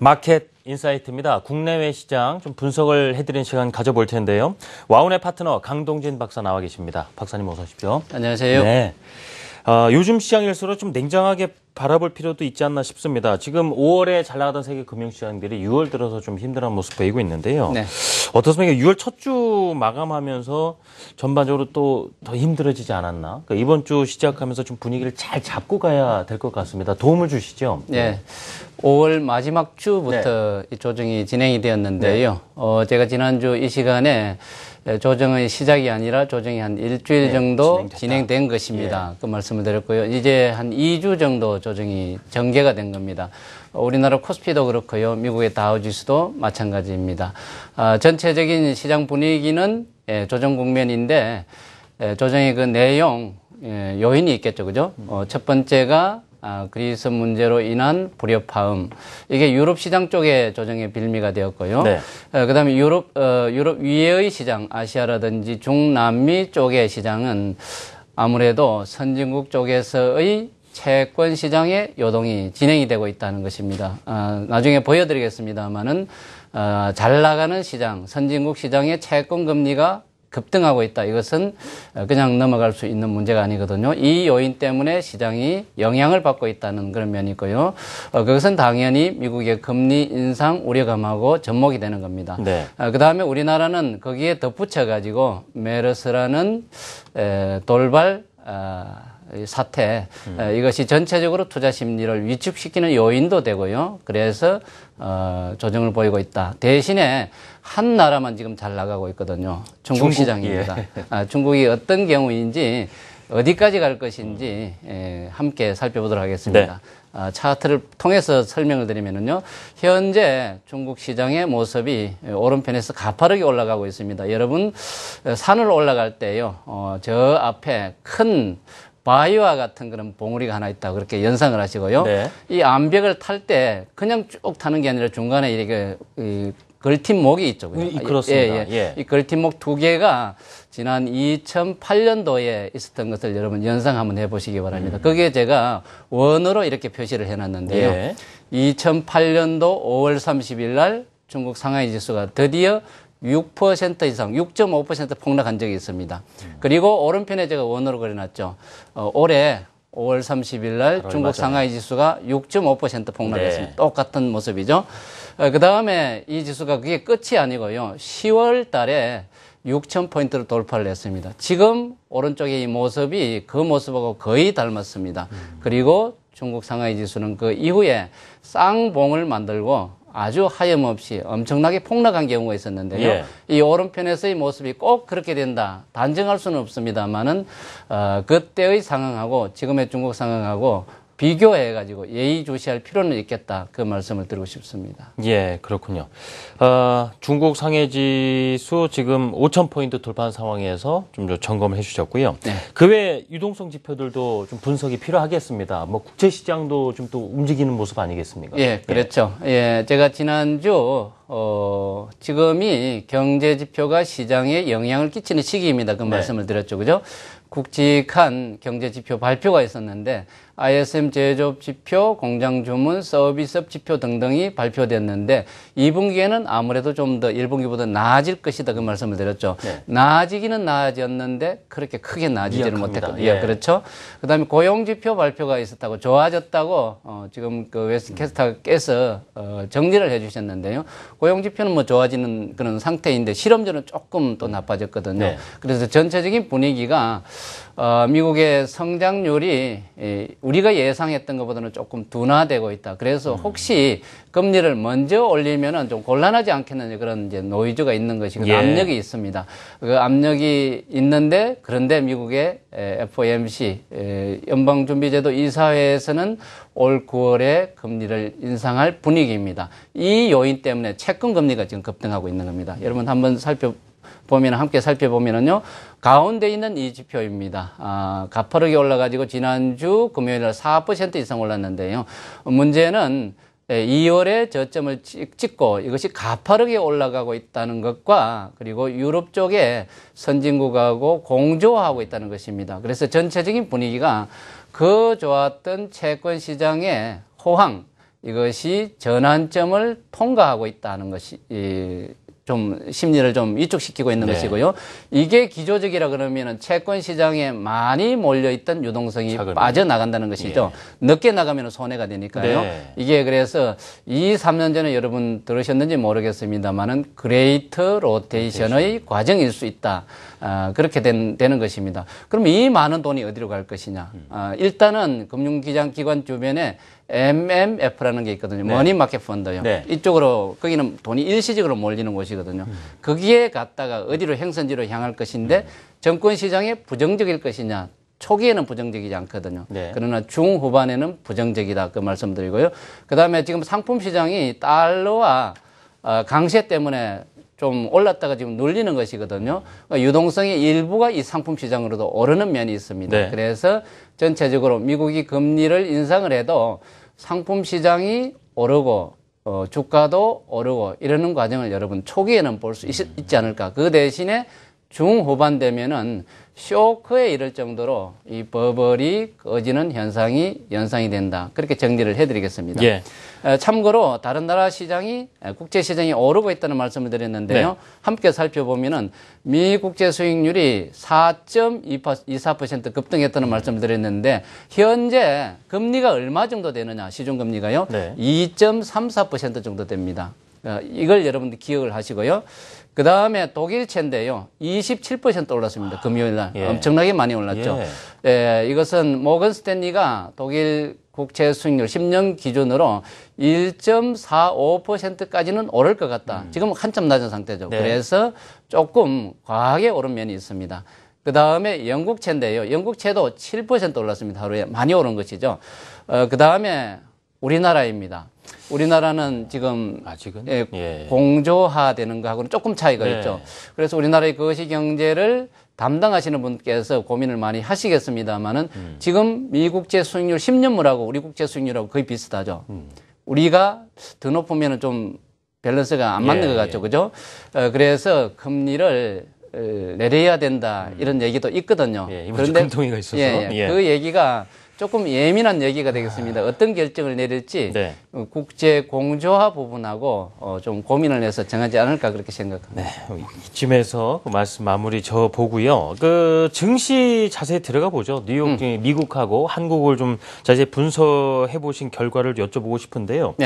마켓 인사이트입니다. 국내외 시장 좀 분석을 해드리는 시간 가져볼 텐데요. 와운의 파트너 강동진 박사 나와 계십니다. 박사님 어서 오십시오. 안녕하세요. 네. 요즘 시장일수록 좀 냉정하게 바라볼 필요도 있지 않나 싶습니다. 지금 5월에 잘 나가던 세계 금융시장들이 6월 들어서 좀 힘들어한 모습 보이고 있는데요. 네. 어떻습니까? 6월 첫 주 마감하면서 전반적으로 또 더 힘들어지지 않았나? 그러니까 이번 주 시작하면서 좀 분위기를 잘 잡고 가야 될 것 같습니다. 도움을 주시죠? 네. 5월 마지막 주부터 이 조정이 진행이 되었는데요. 제가 지난주 이 시간에 조정의 시작이 아니라 조정이 한 일주일 정도 진행된 것입니다. 그 말씀을 드렸고요. 이제 한 2주 정도 조정이 전개가 된 겁니다. 우리나라 코스피도 그렇고요. 미국의 다우지수도 마찬가지입니다. 전체적인 시장 분위기는 조정 국면인데 조정의 그 내용 요인이 있겠죠. 그죠? 첫 번째가 그리스 문제로 인한 불협화음. 이게 유럽 시장 쪽에 조정의 빌미가 되었고요. 네. 그다음에 유럽 위의 시장, 아시아라든지 중남미 쪽의 시장은 아무래도 선진국 쪽에서의 채권 시장의 요동이 진행이 되고 있다는 것입니다. 나중에 보여드리겠습니다만은 잘 나가는 시장, 선진국 시장의 채권 금리가 급등하고 있다. 이것은 그냥 넘어갈 수 있는 문제가 아니거든요. 이 요인 때문에 시장이 영향을 받고 있다는 그런 면이 있고요. 그것은 당연히 미국의 금리 인상 우려감하고 접목이 되는 겁니다. 네. 그 다음에 우리나라는 거기에 덧붙여가지고 메르스라는 돌발 사태, 이것이 전체적으로 투자 심리를 위축시키는 요인도 되고요. 그래서 조정을 보이고 있다. 대신에 한 나라만 지금 잘 나가고 있거든요. 중국 시장입니다. 중국이 어떤 경우인지 어디까지 갈 것인지 함께 살펴보도록 하겠습니다. 네. 차트를 통해서 설명을 드리면은요, 현재 중국 시장의 모습이 오른편에서 가파르게 올라가고 있습니다. 여러분, 산을 올라갈 때요, 저 앞에 큰 바위와 같은 그런 봉우리가 하나 있다. 그렇게 연상을 하시고요. 네. 이 암벽을 탈 때 그냥 쭉 타는 게 아니라 중간에 이렇게 걸팀목이 있죠. 그렇습니다. 이 걸팀목 두 개가 지난 2008년도에 있었던 것을 여러분 연상 한번 해보시기 바랍니다. 거기에 제가 원으로 이렇게 표시를 해놨는데요. 2008년도 5월 30일 날 중국 상하이 지수가 드디어 6% 이상, 6.5% 폭락한 적이 있습니다. 그리고 오른편에 제가 원으로 그려놨죠. 올해 5월 30일 날 중국 맞아요. 상하이 지수가 6.5% 폭락했습니다. 네. 똑같은 모습이죠. 그 다음에 이 지수가 그게 끝이 아니고요. 10월 달에 6,000포인트를 돌파를 했습니다. 지금 오른쪽에 이 모습이 그 모습하고 거의 닮았습니다. 그리고 중국 상하이 지수는 그 이후에 쌍봉을 만들고 아주 하염없이 엄청나게 폭락한 경우가 있었는데요. 이 오른편에서의 모습이 꼭 그렇게 된다. 단정할 수는 없습니다만은, 그때의 상황하고 지금의 중국 상황하고 비교해가지고 예의주시할 필요는 있겠다. 그 말씀을 드리고 싶습니다. 예, 그렇군요. 중국 상해지수 지금 5,000포인트 돌파한 상황에서 좀 점검을 해주셨고요. 네. 그 외 유동성 지표들도 좀 분석이 필요하겠습니다. 뭐 국제시장도 좀 또 움직이는 모습 아니겠습니까? 예, 그렇죠. 예, 제가 지난주 지금이 경제 지표가 시장에 영향을 끼치는 시기입니다. 그 말씀을 드렸죠, 그죠? 굵직한 경제 지표 발표가 있었는데 ISM 제조업 지표, 공장 주문, 서비스업 지표 등등이 발표됐는데 2분기에는 아무래도 좀 더 1분기보다 나아질 것이다 그 말씀을 드렸죠. 네. 나아지기는 나아졌는데 그렇게 크게 나아지지는 못했거든요. 예, 그렇죠. 그다음에 고용 지표 발표가 있었다고 좋아졌다고 지금 그 웨스트캐스터께서 정리를 해주셨는데요. 고용 지표는 뭐 좋아지는 그런 상태인데 실업률은 조금 또 나빠졌거든요. 네. 그래서 전체적인 분위기가 미국의 성장률이 우리가 예상했던 것보다는 조금 둔화되고 있다. 그래서 혹시 금리를 먼저 올리면은 좀 곤란하지 않겠느냐 그런 이제 노이즈가 있는 것이 압력이 있습니다. 그 압력이 있는데 그런데 미국의 FOMC 연방준비제도 이사회에서는 올 9월에 금리를 인상할 분위기입니다. 이 요인 때문에 채권 금리가 지금 급등하고 있는 겁니다. 여러분 한번 함께 살펴보면은요, 가운데 있는 이 지표입니다. 가파르게 올라가지고 지난주 금요일 날 4% 이상 올랐는데요. 문제는 2월에 저점을 찍고 이것이 가파르게 올라가고 있다는 것과 그리고 유럽 쪽에 선진국하고 공조하고 있다는 것입니다. 그래서 전체적인 분위기가 그 좋았던 채권 시장의 호황, 이것이 전환점을 통과하고 있다는 것이 좀 심리를 좀 위축시키고 있는 것이고요. 이게 기조적이라 그러면은 채권 시장에 많이 몰려있던 유동성이 빠져나간다는 것이죠. 늦게 나가면 손해가 되니까요. 이게 그래서 2, 3년 전에 여러분 들으셨는지 모르겠습니다만은 그레이트 로테이션의 과정일 수 있다. 그렇게 되는 것입니다. 그럼 이 많은 돈이 어디로 갈 것이냐. 일단은 금융기관 주변에 MMF라는 게 있거든요. 머니마켓 펀드요. 이쪽으로 거기는 돈이 일시적으로 몰리는 곳이거든요. 거기에 갔다가 어디로 행선지로 향할 것인데 정권 시장에 부정적일 것이냐. 초기에는 부정적이지 않거든요. 그러나 중후반에는 부정적이다. 그 말씀드리고요. 그다음에 지금 상품 시장이 달러와 강세 때문에 좀 올랐다가 지금 눌리는 것이거든요. 유동성의 일부가 이 상품 시장으로도 오르는 면이 있습니다. 그래서 전체적으로 미국이 금리를 인상을 해도 상품 시장이 오르고 주가도 오르고 이러는 과정을 여러분 초기에는 볼 수 있지 않을까. 그 대신에 중후반 되면은 쇼크에 이를 정도로 이 버블이 꺼지는 현상이 연상이 된다. 그렇게 정리를 해드리겠습니다. 참고로 다른 나라 시장이 국제 시장이 오르고 있다는 말씀을 드렸는데요. 함께 살펴보면은 미 국제 수익률이 4.24% 급등했다는 말씀을 드렸는데 현재 금리가 얼마 정도 되느냐 시중 금리가요. 2.34% 정도 됩니다. 이걸 여러분들 기억을 하시고요. 그 다음에 독일채인데요. 27% 올랐습니다. 금요일 날. 엄청나게 많이 올랐죠. 이것은 모건 스탠리가 독일 국채 수익률 10년 기준으로 1.45%까지는 오를 것 같다. 지금 한참 낮은 상태죠. 그래서 조금 과하게 오른 면이 있습니다. 그 다음에 영국채인데요. 영국채도 7% 올랐습니다. 하루에 많이 오른 것이죠. 그 다음에 우리나라입니다. 우리나라는 지금 아직은 공조화되는 거하고는 조금 차이가 있죠. 그래서 우리나라의 거시경제를 담당하시는 분께서 고민을 많이 하시겠습니다만은 지금 미국제 수익률 10년물하고 우리 국제 수익률하고 거의 비슷하죠. 우리가 더 높으면은 좀 밸런스가 안 맞는 것 같죠. 그죠? 그래서 금리를 내려야 된다. 이런 얘기도 있거든요. 그런데 금통위가 있어서 그 얘기가 조금 예민한 얘기가 되겠습니다. 어떤 결정을 내릴지 국제 공조화 부분하고 좀 고민을 해서 정하지 않을까 그렇게 생각합니다. 이쯤에서 그 말씀 마무리 저 보고요. 그 증시 자세히 들어가 보죠. 뉴욕 미국하고 한국을 좀 자세히 분석해 보신 결과를 여쭤보고 싶은데요.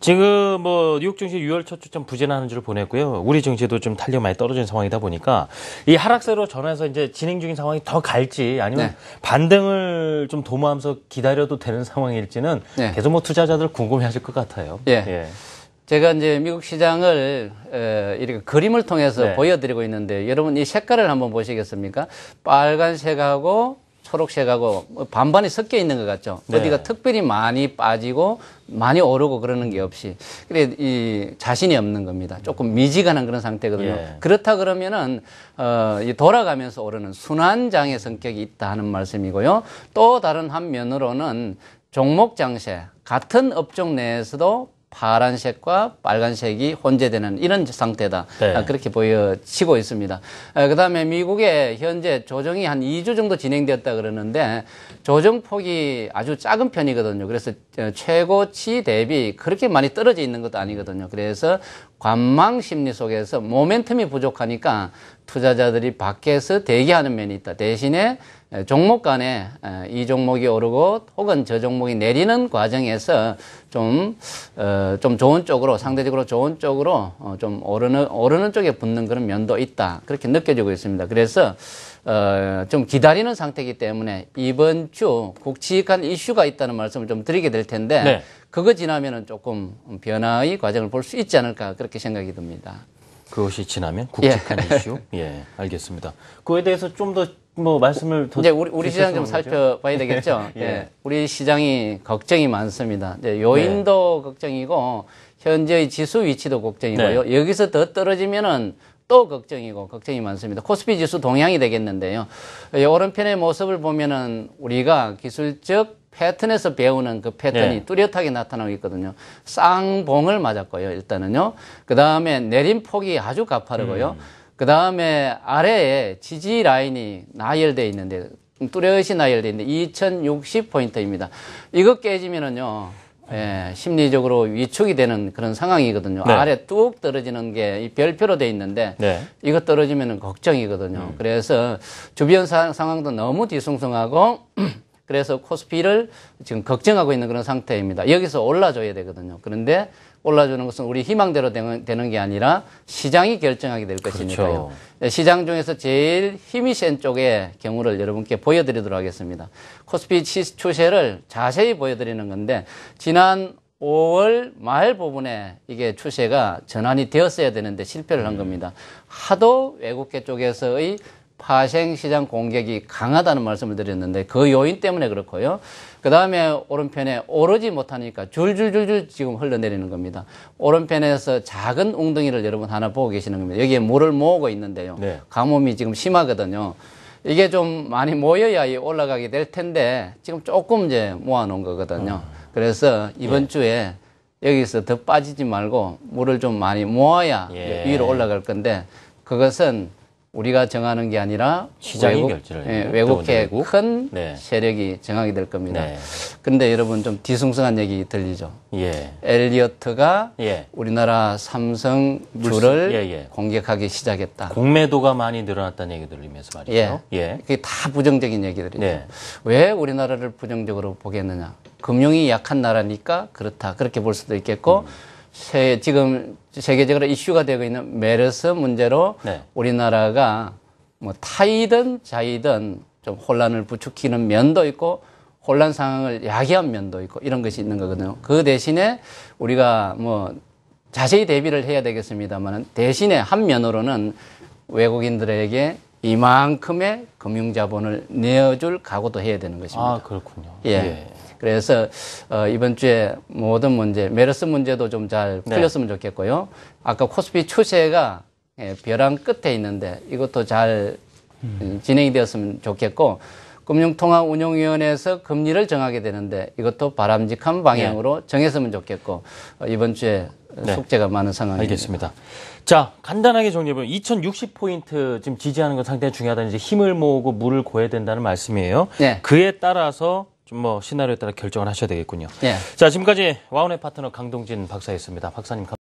지금 뭐 뉴욕 증시 6월 첫 주점 부진하는 주를 보냈고요. 우리 증시도 좀 탄력 많이 떨어진 상황이다 보니까 이 하락세로 전환해서 이제 진행 중인 상황이 더 갈지 아니면 반등을 좀 도모하면서 기다려도 되는 상황일지는 계속 뭐 투자자들 궁금해하실 것 같아요. 제가 이제 미국 시장을 이렇게 그림을 통해서 보여드리고 있는데 여러분 이 색깔을 한번 보시겠습니까? 빨간색하고 초록색하고 반반이 섞여 있는 것 같죠. 어디가 특별히 많이 빠지고 많이 오르고 그러는 게 없이 그래 이 자신이 없는 겁니다. 조금 미지근한 그런 상태거든요. 그렇다 그러면은 이 돌아가면서 오르는 순환장의 성격이 있다 하는 말씀이고요. 또 다른 한 면으로는 종목 장세 같은 업종 내에서도 파란색과 빨간색이 혼재되는 이런 상태다. 그렇게 보여지고 있습니다. 그 다음에 미국의 현재 조정이 한 2주 정도 진행되었다 그러는데 조정폭이 아주 작은 편이거든요. 그래서 최고치 대비 그렇게 많이 떨어져 있는 것도 아니거든요. 그래서 관망 심리 속에서 모멘텀이 부족하니까 투자자들이 밖에서 대기하는 면이 있다. 대신에 종목 간에 이 종목이 오르고 혹은 저 종목이 내리는 과정에서 좀 좋은 쪽으로 상대적으로 좋은 쪽으로 좀 오르는 쪽에 붙는 그런 면도 있다. 그렇게 느껴지고 있습니다. 그래서 좀 기다리는 상태이기 때문에 이번 주 굵직한 이슈가 있다는 말씀을 좀 드리게 될 텐데 그거 지나면은 조금 변화의 과정을 볼 수 있지 않을까 그렇게 생각이 듭니다. 그것이 지나면 굵직한 이슈? 알겠습니다. 그거에 대해서 좀 더 뭐 말씀을 더 이제 우리 시장 좀 살펴봐야 되겠죠. 우리 시장이 걱정이 많습니다. 요인도 걱정이고 현재의 지수 위치도 걱정이고요. 여기서 더 떨어지면은 또 걱정이고 걱정이 많습니다. 코스피 지수 동향이 되겠는데요. 오른편의 모습을 보면은 우리가 기술적 패턴에서 배우는 그 패턴이 뚜렷하게 나타나고 있거든요. 쌍봉을 맞았고요. 일단은요. 그 다음에 내림폭이 아주 가파르고요. 그 다음에 아래에 지지 라인이 나열되어 있는데 뚜렷이 나열되어 있는데 2060포인트입니다. 이거 깨지면은요. 심리적으로 위축이 되는 그런 상황이거든요. 네. 아래 뚝 떨어지는 게 별표로 돼 있는데 네. 이거 떨어지면 걱정이거든요. 그래서 주변 상황도 너무 뒤숭숭하고 그래서 코스피를 지금 걱정하고 있는 그런 상태입니다. 여기서 올라줘야 되거든요. 그런데 올라주는 것은 우리 희망대로 되는 게 아니라 시장이 결정하게 될 것이니까요. 그렇죠. 시장 중에서 제일 힘이 센 쪽의 경우를 여러분께 보여드리도록 하겠습니다. 코스피 추세를 자세히 보여드리는 건데 지난 5월 말 부분에 이게 추세가 전환이 되었어야 되는데 실패를 한 겁니다. 하도 외국계 쪽에서의 파생 시장 공격이 강하다는 말씀을 드렸는데 그 요인 때문에 그렇고요. 그 다음에 오른편에 오르지 못하니까 줄줄줄줄 지금 흘러내리는 겁니다. 오른편에서 작은 웅덩이를 여러분 하나 보고 계시는 겁니다. 여기에 물을 모으고 있는데요. 네. 가뭄이 지금 심하거든요. 이게 좀 많이 모여야 올라가게 될 텐데 지금 조금 이제 모아놓은 거거든요. 그래서 이번 주에 여기서 더 빠지지 말고 물을 좀 많이 모아야 위로 올라갈 건데 그것은 우리가 정하는 게 아니라 시장이 결정을 외국의 큰 세력이 정하게 될 겁니다. 그런데 여러분 좀 뒤숭숭한 얘기 들리죠? 엘리어트가 우리나라 삼성주를 공격하기 시작했다. 공매도가 많이 늘어났다는 얘기 들리면서 말이죠. 그게 다 부정적인 얘기들이죠. 왜 우리나라를 부정적으로 보겠느냐? 금융이 약한 나라니까 그렇다. 그렇게 볼 수도 있겠고 지금 세계적으로 이슈가 되고 있는 메르스 문제로 우리나라가 뭐 타이든 자이든 좀 혼란을 부추기는 면도 있고 혼란 상황을 야기한 면도 있고 이런 것이 있는 거거든요. 그 대신에 우리가 뭐 자세히 대비를 해야 되겠습니다만 대신에 한 면으로는 외국인들에게 이만큼의 금융자본을 내어줄 각오도 해야 되는 것입니다. 아, 그렇군요. 그래서 이번 주에 모든 문제, 메르스 문제도 좀 잘 풀렸으면 좋겠고요. 아까 코스피 추세가 벼랑 끝에 있는데 이것도 잘 진행이 되었으면 좋겠고 금융통화운용위원회에서 금리를 정하게 되는데 이것도 바람직한 방향으로 정했으면 좋겠고 이번 주에 숙제가 많은 상황입니다. 알겠습니다. 자, 간단하게 정리해보면 2060포인트 지금 지지하는 건 상당히 중요하다. 이제 힘을 모으고 물을 고야 된다는 말씀이에요. 그에 따라서 좀 뭐 시나리오에 따라 결정을 하셔야 되겠군요. 자, 지금까지 와운의 파트너 강동진 박사였습니다. 박사님 감사합니다.